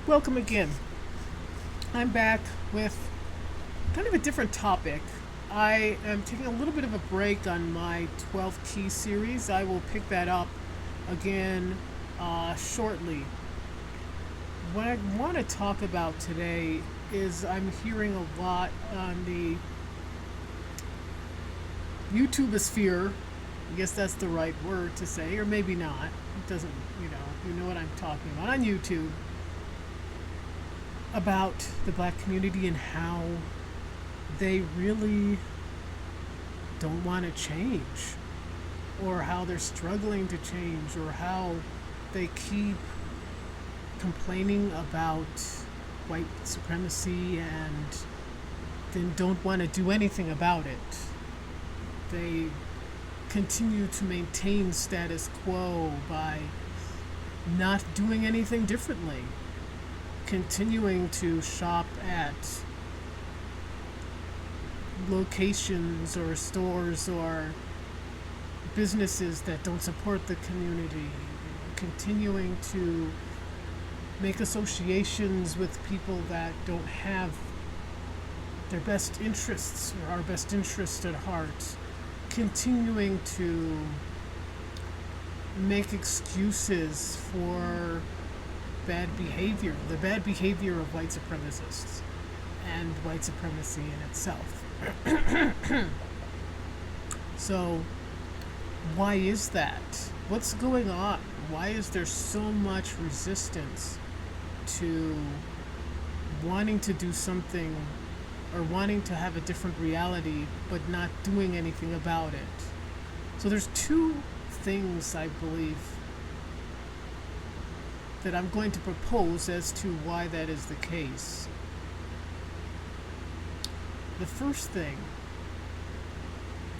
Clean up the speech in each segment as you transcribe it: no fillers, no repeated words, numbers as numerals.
Welcome again. I'm back with kind of a different topic. I am taking a little bit of a break on my 12 key series. I will pick that up again shortly. What I want to talk about today is I'm hearing a lot on the YouTubeosphere. I guess that's the right word to say, or maybe not. It doesn't, you know what I'm talking about on YouTube about the black community and how they really don't want to change, or how they're struggling to change, or how they keep complaining about white supremacy and then don't want to do anything about it. They continue to maintain status quo by not doing anything differently, continuing to shop at locations or stores or businesses that don't support the community, continuing to make associations with people that don't have their best interests or our best interest at heart, continuing to make excuses for bad behavior, the bad behavior of white supremacists and white supremacy in itself. So, why is that? What's going on? Why is there so much resistance to wanting to do something or wanting to have a different reality but not doing anything about it? So, there's two things I believe that I'm going to propose as to why that is the case. The first thing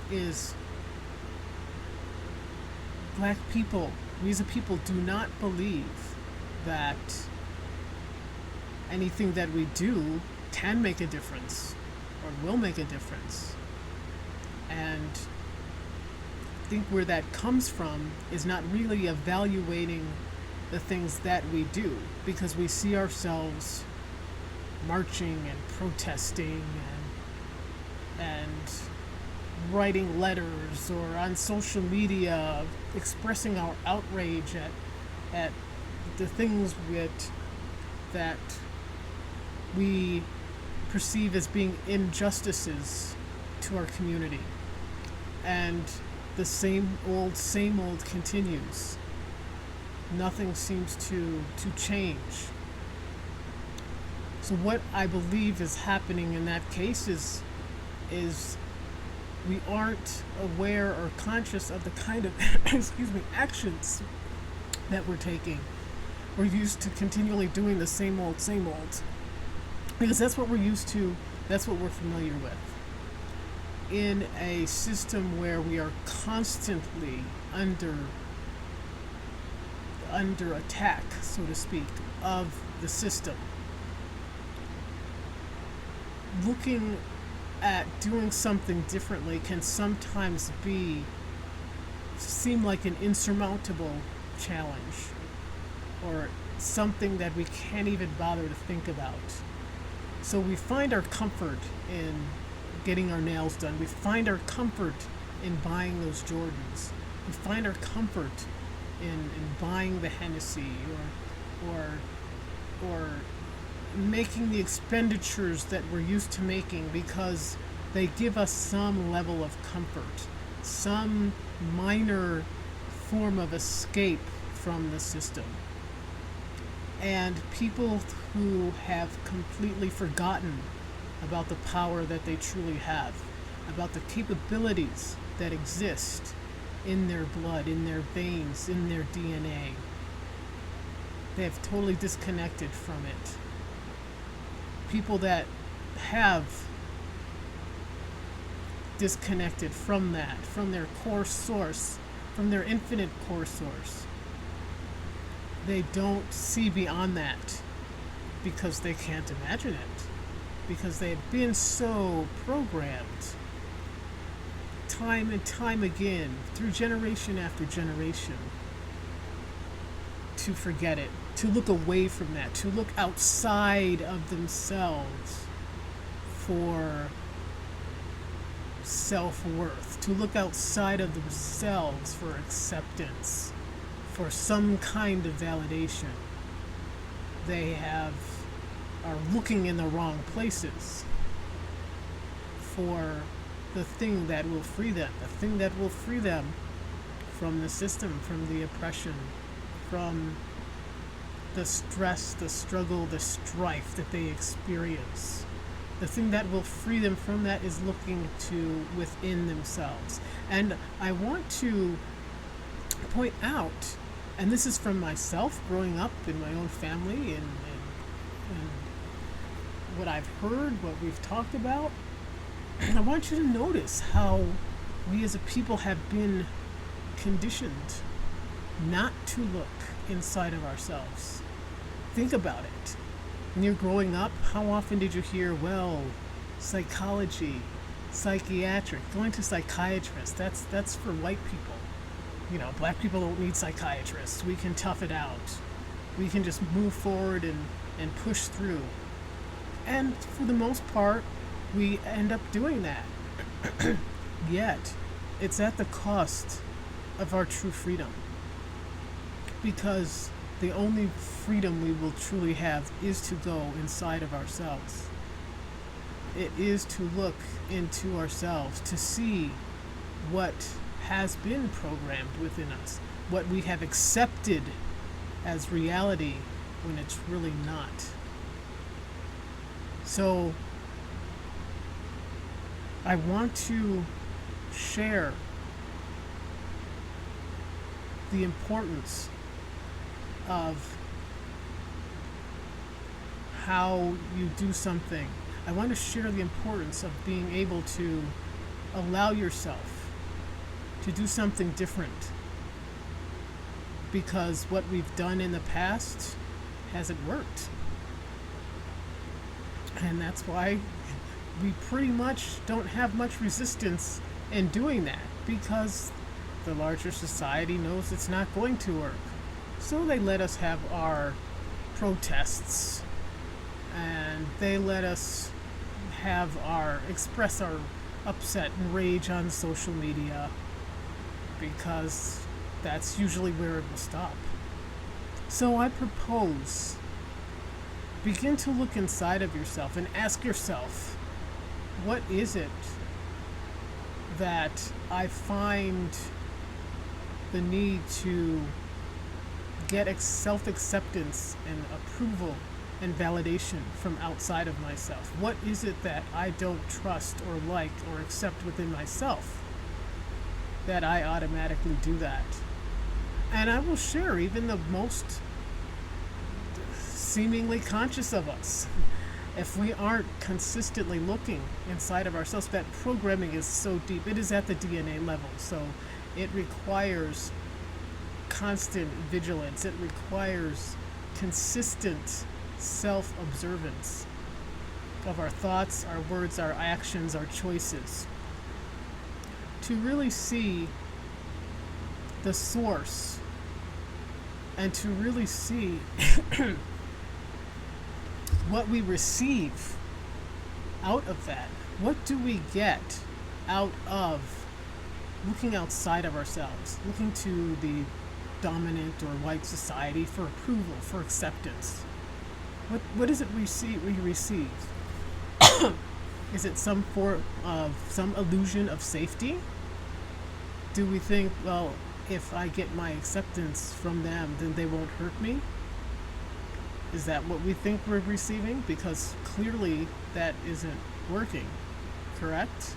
is black people, we as a people, do not believe that anything that we do can make a difference or will make a difference. And I think where that comes from is not really evaluating the things that we do, because we see ourselves marching and protesting and writing letters or on social media expressing our outrage at the things that we perceive as being injustices to our community. And the same old continues. Nothing seems to change. So what I believe is happening in that case is we aren't aware or conscious of the kind of actions that we're taking. We're used to continually doing the same old, because that's what we're used to, that's what we're familiar with. In a system where we are constantly under attack, so to speak, of the system, looking at doing something differently can sometimes seem like an insurmountable challenge, or something that we can't even bother to think about. So we find our comfort in getting our nails done. We find our comfort in buying those Jordans. We find our comfort in buying the Hennessy, or making the expenditures that we're used to making, because they give us some level of comfort, some minor form of escape from the system. And people who have completely forgotten about the power that they truly have, about the capabilities that exist in their blood, in their veins, in their DNA. They have totally disconnected from it. People that have disconnected from that, from their core source, from their infinite core source, they don't see beyond that because they can't imagine it, because they have been so programmed time and time again through generation after generation to forget it, to look away from that, to look outside of themselves for self-worth, to look outside of themselves for acceptance, for some kind of validation. They are looking in the wrong places for the thing that will free them, the thing that will free them from the system, from the oppression, from the stress, the struggle, the strife that they experience. The thing that will free them from that is looking to within themselves. And I want to point out, and this is from myself growing up in my own family and what I've heard, what we've talked about, I want you to notice how we as a people have been conditioned not to look inside of ourselves. Think about it. When you're growing up, how often did you hear, well, psychology, psychiatric, going to psychiatrists, that's for white people. You know, black people don't need psychiatrists. We can tough it out. We can just move forward and push through. And for the most part, we end up doing that. Yet, it's at the cost of our true freedom. Because the only freedom we will truly have is to go inside of ourselves. It is to look into ourselves, to see what has been programmed within us, what we have accepted as reality when it's really not. So, I want to share the importance of how you do something. I want to share the importance of being able to allow yourself to do something different, because what we've done in the past hasn't worked. And that's why we pretty much don't have much resistance in doing that, because the larger society knows it's not going to work. So they let us have our protests, and they let us express our upset and rage on social media, because that's usually where it will stop. So I propose, begin to look inside of yourself and ask yourself, what is it that I find the need to get self-acceptance and approval and validation from outside of myself? What is it that I don't trust or like or accept within myself that I automatically do that? And I will share even the most seemingly conscious of us. If we aren't consistently looking inside of ourselves, that programming is so deep. It is at the DNA level. So it requires constant vigilance. It requires consistent self-observance of our thoughts, our words, our actions, our choices, to really see the source and to really see what we receive out of that. What do we get out of looking outside of ourselves, looking to the dominant or white society for approval, for acceptance? What is it we receive? Is it some form of some illusion of safety? Do we think, well, if I get my acceptance from them, then they won't hurt me? Is that what we think we're receiving? Because clearly that isn't working, correct?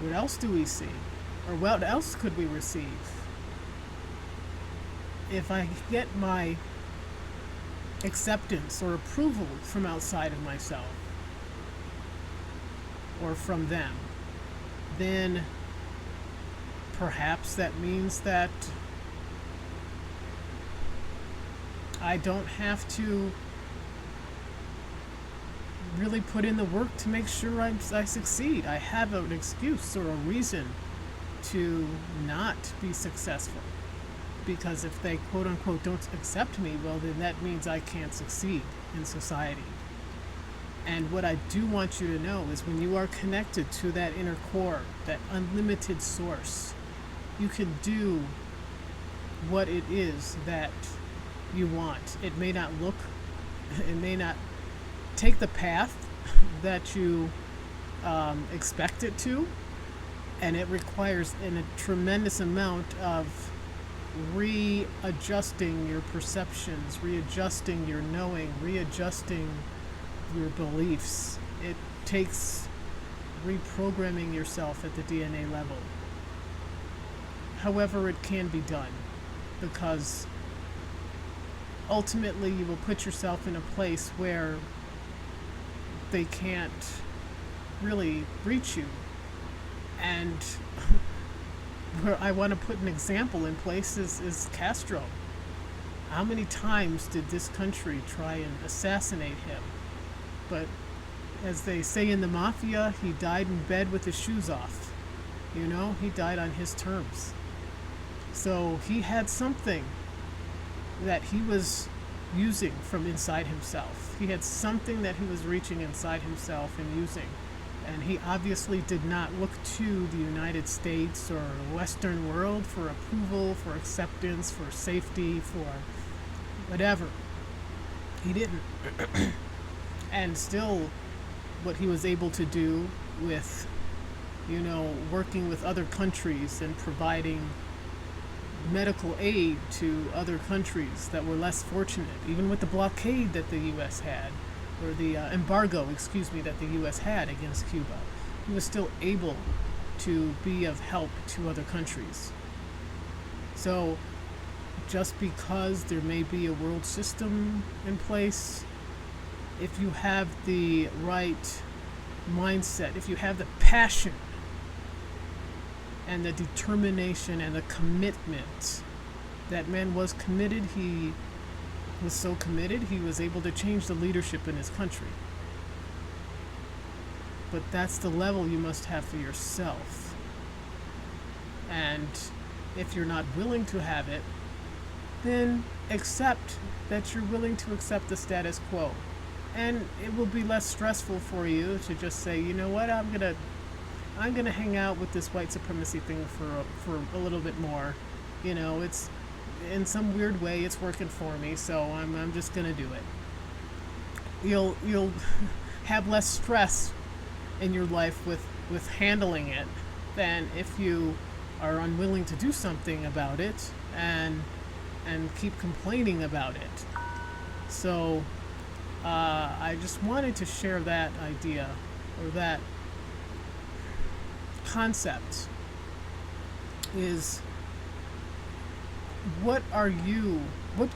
What else do we see? Or what else could we receive? If I get my acceptance or approval from outside of myself or from them, then perhaps that means that I don't have to really put in the work to make sure I succeed. I have an excuse or a reason to not be successful. because if they quote unquote don't accept me, well, then that means I can't succeed in society. And what I do want you to know is when you are connected to that inner core, that unlimited source, you can do what it is that you want. It may not look, it may not take the path that you expect it to, and it requires a tremendous amount of readjusting your perceptions, readjusting your knowing, readjusting your beliefs. It takes reprogramming yourself at the DNA level. However, it can be done, because ultimately you will put yourself in a place where they can't really reach you. And where I want to put an example in place is Castro. How many times did this country try and assassinate him? But as they say in the mafia, he died in bed with his shoes off. You know, he died on his terms. So he had something that he was using from inside himself. He had something that he was reaching inside himself and using. And he obviously did not look to the United States or Western world for approval, for acceptance, for safety, for whatever. He didn't. And still, what he was able to do with, you know, working with other countries and providing medical aid to other countries that were less fortunate, even with the blockade that the U.S. had, or the embargo, that the U.S. had against Cuba, he was still able to be of help to other countries. So just because there may be a world system in place, if you have the right mindset, if you have the passion and the determination and the commitment, that man was committed. He was so committed, he was able to change the leadership in his country. But that's the level you must have for yourself. And if you're not willing to have it, then accept that you're willing to accept the status quo. And it will be less stressful for you to just say, you know what, I'm gonna hang out with this white supremacy thing for a little bit more. You know, it's in some weird way it's working for me, so I'm just gonna do it. You'll have less stress in your life with handling it than if you are unwilling to do something about it and keep complaining about it. So I just wanted to share that idea, or that concept, is what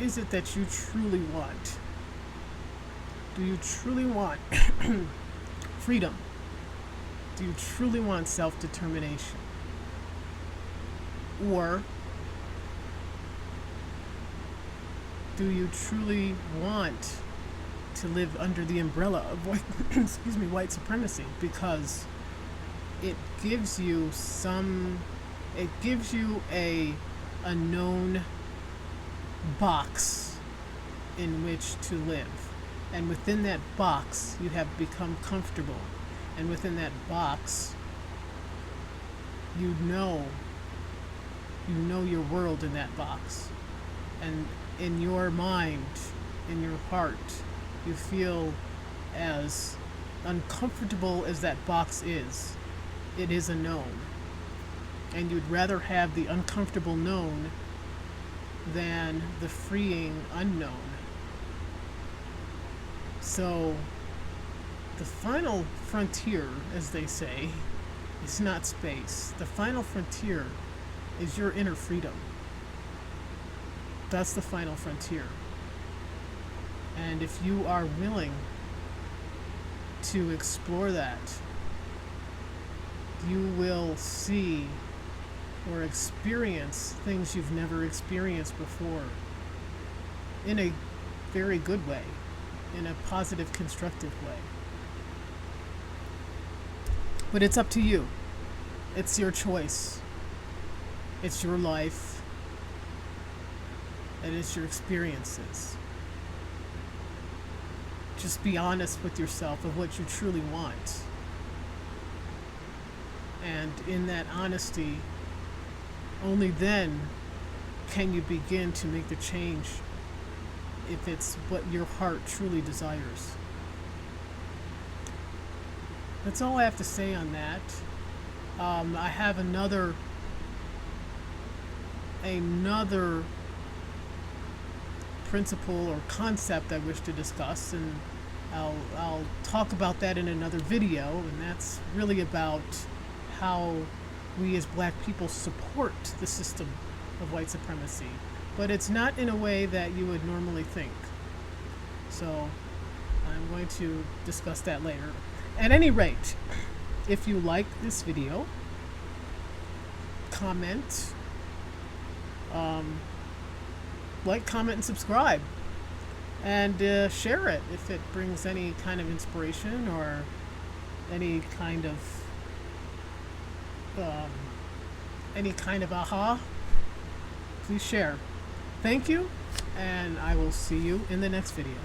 is it that you truly want? Do you truly want freedom? Do you truly want self-determination? Or do you truly want to live under the umbrella of white supremacy, because it gives you a known box in which to live, and within that box you have become comfortable, and within that box you know your world in that box, and in your mind, in your heart, you feel as uncomfortable as that box is. It is a known, and you'd rather have the uncomfortable known than the freeing unknown. So the final frontier, as they say, is not space. The final frontier is your inner freedom. That's the final frontier. And if you are willing to explore that, you will see or experience things you've never experienced before, in a very good way, in a positive, constructive way. But it's up to you. It's your choice. It's your life. and it's your experiences. Just be honest with yourself of what you truly want. And in that honesty, only then can you begin to make the change if it's what your heart truly desires. That's all I have to say on that. I have another principle or concept I wish to discuss, and I'll talk about that in another video, and that's really about how we as black people support the system of white supremacy, but it's not in a way that you would normally think. So I'm going to discuss that later. At any rate, if you like this video, comment, like, comment, and subscribe, and share it if it brings any kind of inspiration or any kind of aha. Please share. Thank you, and I will see you in the next video.